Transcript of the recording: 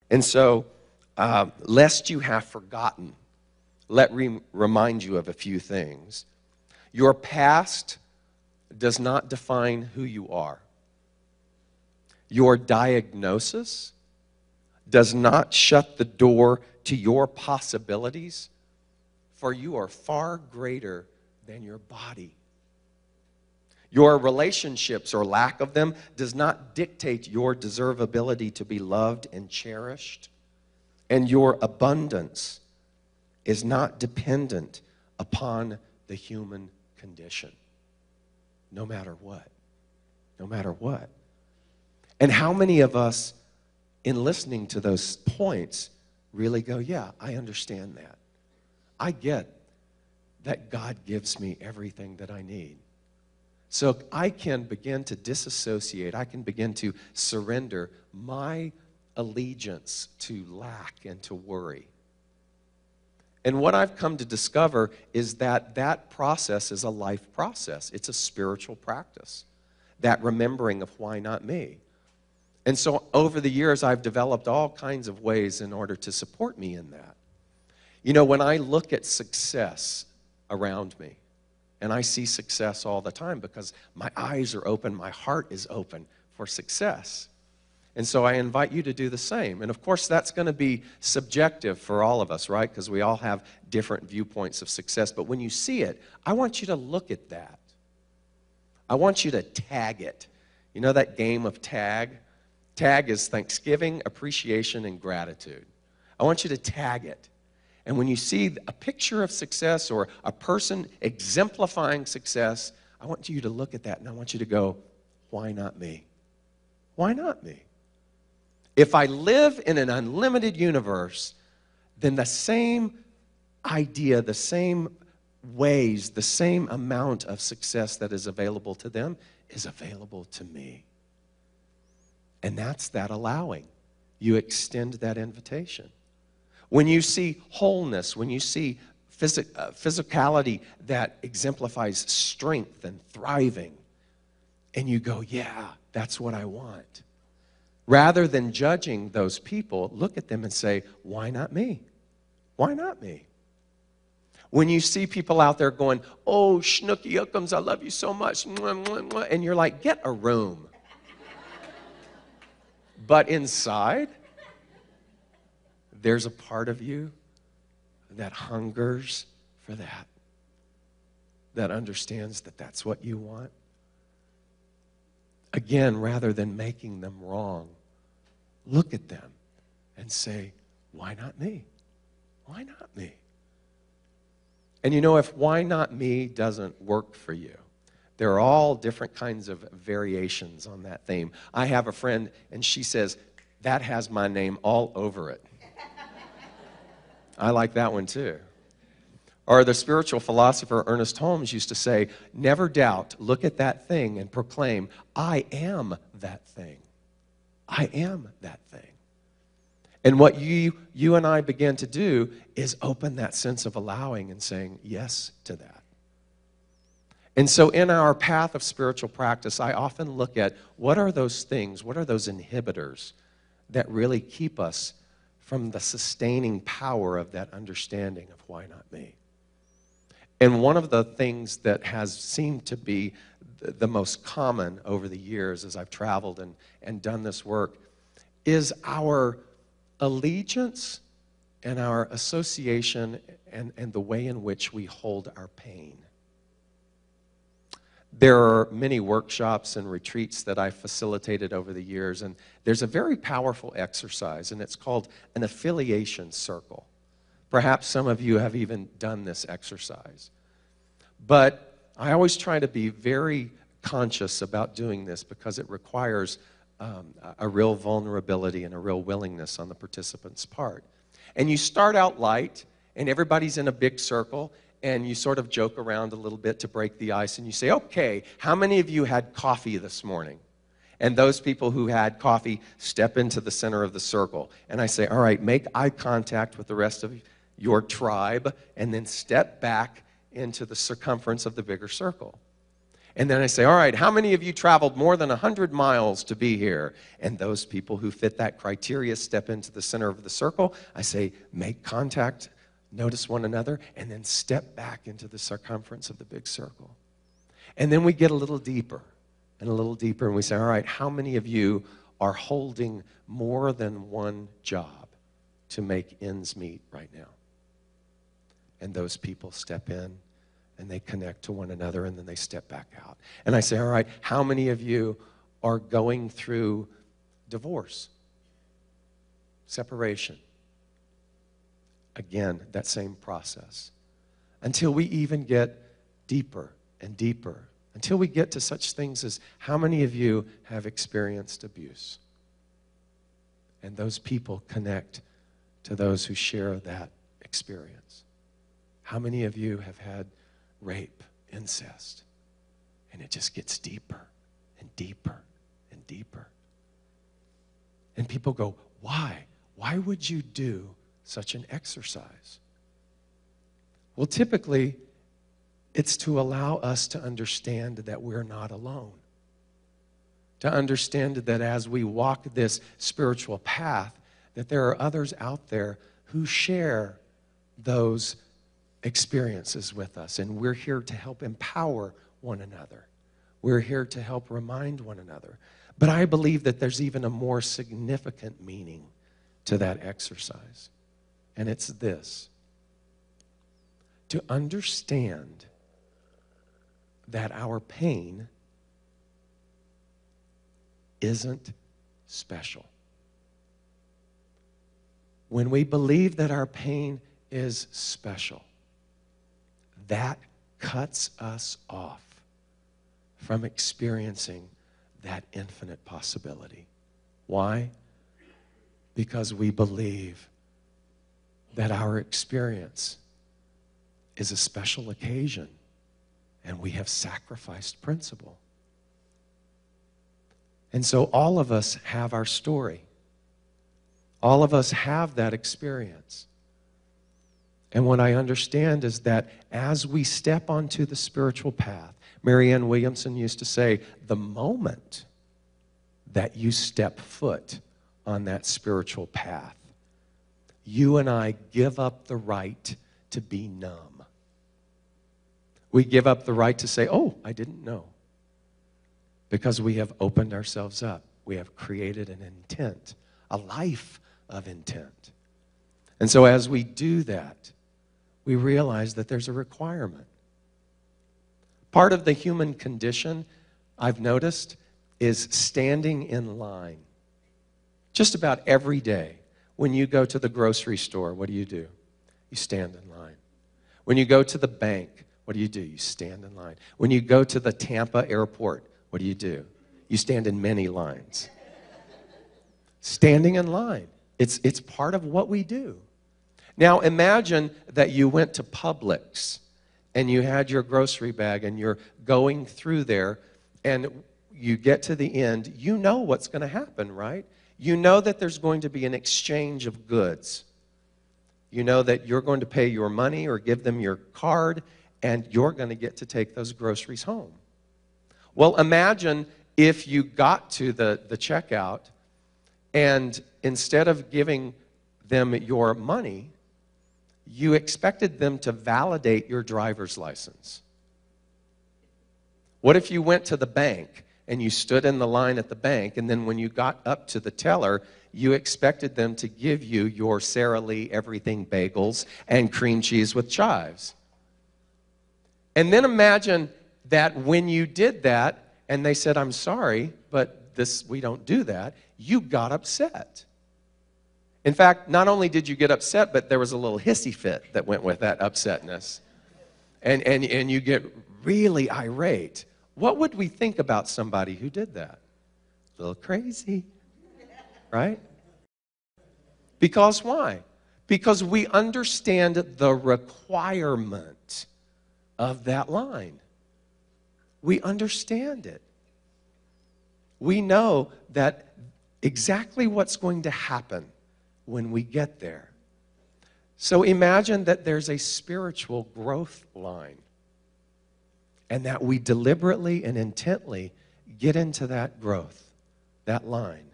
And so, lest you have forgotten, let me remind you of a few things. Your past does not define who you are. Your diagnosis does not shut the door to your possibilities, for you are far greater than your body. Your relationships or lack of them does not dictate your deservability to be loved and cherished. And your abundance is not dependent upon the human condition, no matter what. No matter what. And how many of us, in listening to those points, really go, yeah, I understand that. I get that God gives me everything that I need. So I can begin to disassociate, I can begin to surrender my allegiance to lack and to worry. And what I've come to discover is that that process is a life process. It's a spiritual practice, that remembering of why not me. And so over the years, I've developed all kinds of ways in order to support me in that. You know, when I look at success around me, and I see success all the time because my eyes are open, my heart is open for success. And so I invite you to do the same. And of course, that's going to be subjective for all of us, right? Because we all have different viewpoints of success. But when you see it, I want you to look at that. I want you to tag it. You know that game of tag? Tag is thanksgiving, appreciation, and gratitude. I want you to tag it. And when you see a picture of success or a person exemplifying success, I want you to look at that and I want you to go, why not me? Why not me? If I live in an unlimited universe, then the same idea, the same ways, the same amount of success that is available to them is available to me. And that's that allowing. You extend that invitation. When you see wholeness, when you see physicality that exemplifies strength and thriving, and you go, yeah, that's what I want. Rather than judging those people, look at them and say, why not me? Why not me? When you see people out there going, oh, Schnooky Yookums, I love you so much, and you're like, get a room. But inside, there's a part of you that hungers for that understands that that's what you want. Again, rather than making them wrong, look at them and say, why not me? Why not me? And you know, if why not me doesn't work for you, there are all different kinds of variations on that theme. I have a friend, and she says, that has my name all over it. I like that one too. Or the spiritual philosopher Ernest Holmes used to say, never doubt, look at that thing and proclaim, I am that thing. I am that thing. And what you and I begin to do is open that sense of allowing and saying yes to that. And so in our path of spiritual practice, I often look at what are those things, what are those inhibitors that really keep us from the sustaining power of that understanding of why not me. And one of the things that has seemed to be the most common over the years as I've traveled and done this work is our allegiance and our association and the way in which we hold our pain. There are many workshops and retreats that I've facilitated over the years, and there's a very powerful exercise, and it's called an affiliation circle. Perhaps some of you have even done this exercise. But I always try to be very conscious about doing this because it requires a real vulnerability and a real willingness on the participant's part. And you start out light, and everybody's in a big circle, and you sort of joke around a little bit to break the ice, and you say, okay, how many of you had coffee this morning? And those people who had coffee step into the center of the circle. And I say, all right, make eye contact with the rest of your tribe, and then step back into the circumference of the bigger circle. And then I say, all right, how many of you traveled more than 100 miles to be here? And those people who fit that criteria step into the center of the circle. I say, make contact, notice one another, and then step back into the circumference of the big circle. And then we get a little deeper and a little deeper, and we say, all right, how many of you are holding more than one job to make ends meet right now? And those people step in, and they connect to one another, and then they step back out. And I say, all right, how many of you are going through divorce, separation? Again, that same process. Until we even get deeper and deeper. Until we get to such things as, how many of you have experienced abuse? And those people connect to those who share that experience. How many of you have had rape, incest? And it just gets deeper and deeper and deeper. And people go, why? Why would you do such an exercise? Well, typically, it's to allow us to understand that we're not alone. To understand that as we walk this spiritual path, that there are others out there who share those experiences with us, and we're here to help empower one another. We're here to help remind one another. But I believe that there's even a more significant meaning to that exercise, and it's this: to understand that our pain isn't special. When we believe that our pain is special, that cuts us off from experiencing that infinite possibility. Why? Because we believe that our experience is a special occasion and we have sacrificed principle. And so all of us have our story. All of us have that experience. And what I understand is that as we step onto the spiritual path, Marianne Williamson used to say, the moment that you step foot on that spiritual path, you and I give up the right to be numb. We give up the right to say, oh, I didn't know. Because we have opened ourselves up. We have created an intent, a life of intent. And so as we do that, we realize that there's a requirement. Part of the human condition, I've noticed, is standing in line. Just about every day. When you go to the grocery store, what do? You stand in line. When you go to the bank, what do? You stand in line. When you go to the Tampa airport, what do? You stand in many lines. Standing in line. It's part of what we do. Now imagine that you went to Publix and you had your grocery bag and you're going through there and you get to the end. You know what's going to happen, right? You know that there's going to be an exchange of goods. You know that you're going to pay your money or give them your card, and you're going to get to take those groceries home. Well, imagine if you got to the checkout, and instead of giving them your money, you expected them to validate your driver's license. What if you went to the bank and you stood in the line at the bank, and then when you got up to the teller, you expected them to give you your Sara Lee everything bagels and cream cheese with chives? And then imagine that when you did that, and they said, I'm sorry, but we don't do that, you got upset. In fact, not only did you get upset, but there was a little hissy fit that went with that upsetness. And you get really irate. What would we think about somebody who did that? A little crazy, right? Because why? Because we understand the requirement of that line. We understand it. We know that exactly what's going to happen when we get there. So imagine that there's a spiritual growth line. and that we deliberately and intently get into that growth, that line,